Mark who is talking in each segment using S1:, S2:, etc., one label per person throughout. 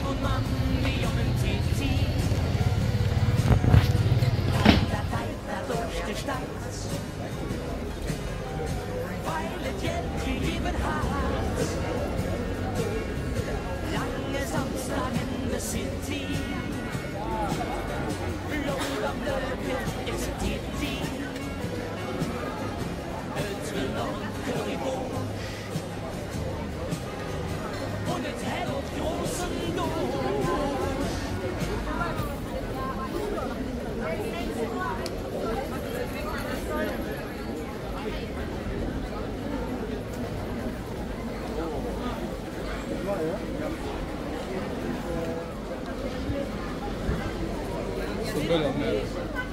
S1: und Mann, die jungen Titi. Weiter durch die Stadt, weil es Geld gegeben hat. Lange Samstag in der City, Blut am Blöcke ist Titi. Es will noch Currywurst und es hält großen Durst.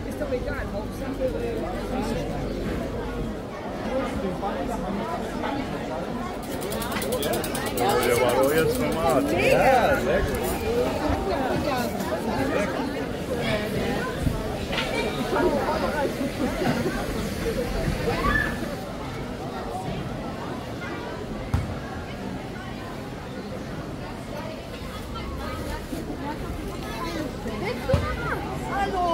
S2: Ist doch egal, Hauptsache.
S3: Oh, der war doch jetzt normal. Ja, sehr gut.
S2: Hallo.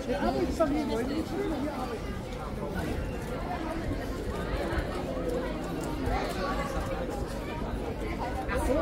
S2: Der Arbeitsfamilie wollen nicht hier arbeiten. Ach so.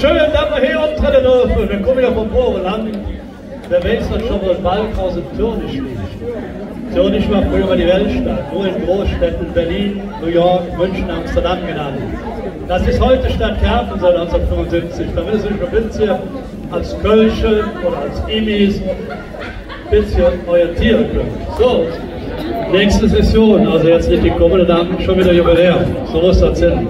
S4: Schön, dass wir hier auftreten dürfen. Wir kommen ja vom Oberland. Wer weiß, was schon mal ein Balkhaus in Zürich liegt. Zürich war früher mal die Weltstadt. Nur in Großstädten Berlin, New York, München, Amsterdam genannt. Das ist heute Stadt Kerpen seit 1975. Damit ist nicht nur ein bisschen als Kölsche oder als Imis ein bisschen orientieren können. So, nächste Session, also jetzt nicht die kommende, dann schon wieder Jubiläum. So muss das hin.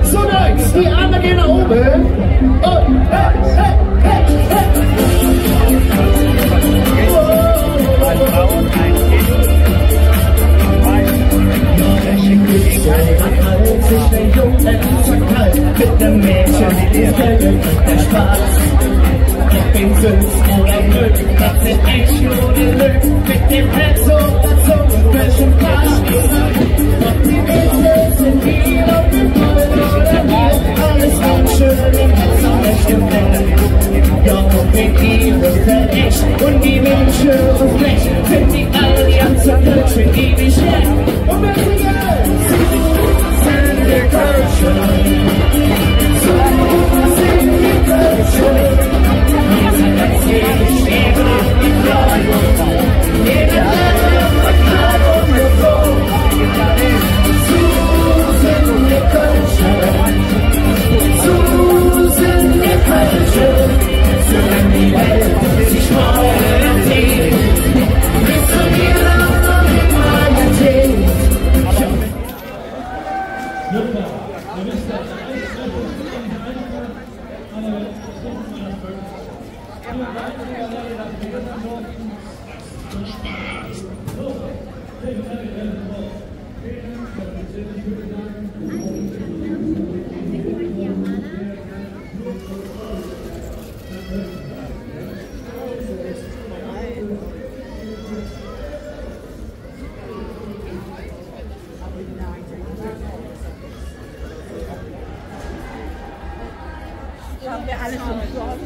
S5: So nice, die anderen gehen nach oben. Und hey, hey, hey, hey. Als ich der Jungen verkalt mit dem Mädchen, der Spaß. Ich bin süß oder Glück, das sind Action oder Glück. Mit dem Herz oder so, welchen Pass. Doch die Mädchen sind hier auf dem Boden oder hier. Alles unschön im Herzen, das stimmt nicht. Ja, und mit ihr ist der echt. Und die Menschen und Blech sind die Allianz und Glück für ewig her. Und wer sie jetzt? Sind die Kölschen. So sind die Kölschen.
S2: Haben wir alles umsorgt.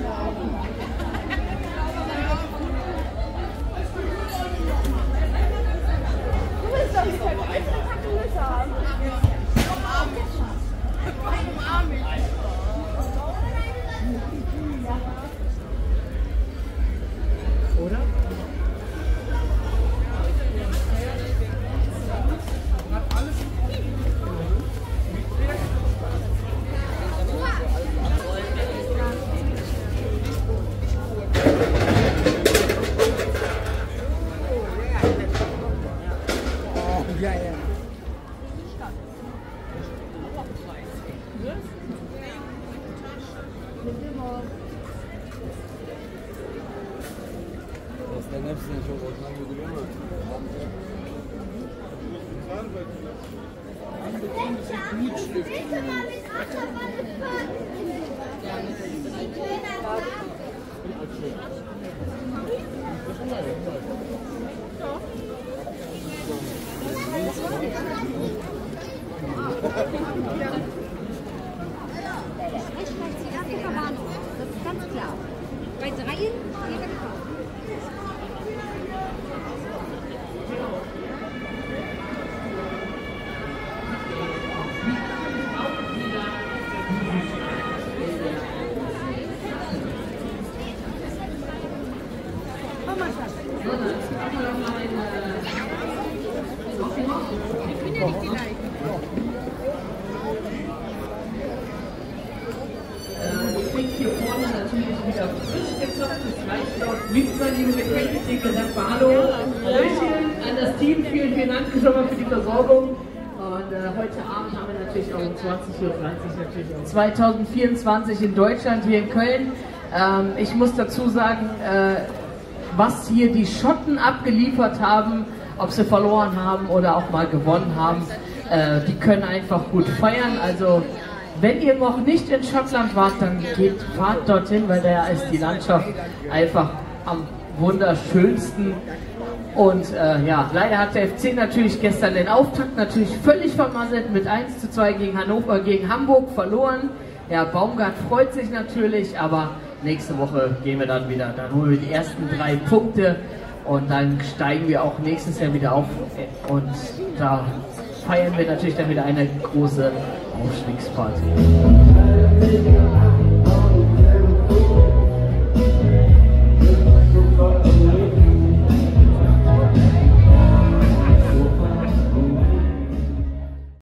S2: Du willst doch nicht vergessen, haben. Oder?
S6: Ja, ja.
S7: Sen hepsini çok ortadan götürüyor mu?
S2: Ja.
S8: natürlich wieder frisch gezapftes Reisdorf mit Vanille Getränke. Sagt mal Hallo, Hallöchen an das Team. Vielen, vielen Dank schon mal für die Versorgung. Und heute Abend haben wir natürlich auch um 20:30 Uhr natürlich auch 2024 in Deutschland, hier in Köln. Ich muss dazu sagen, was hier die Schotten abgeliefert haben, ob sie verloren haben oder auch mal gewonnen haben, die können einfach gut feiern. Also wenn ihr noch nicht in Schottland wart, dann fahrt dorthin, weil da ist die Landschaft einfach am wunderschönsten. Und ja, leider hat der FC natürlich gestern den Auftakt natürlich völlig vermasselt mit 1:2 gegen Hannover, gegen Hamburg verloren. Ja, Baumgart freut sich natürlich, aber nächste Woche gehen wir dann wieder, dann holen wir die ersten 3 Punkte und dann steigen wir auch nächstes Jahr wieder auf und da feiern wir natürlich dann wieder eine große Aufstiegsparty.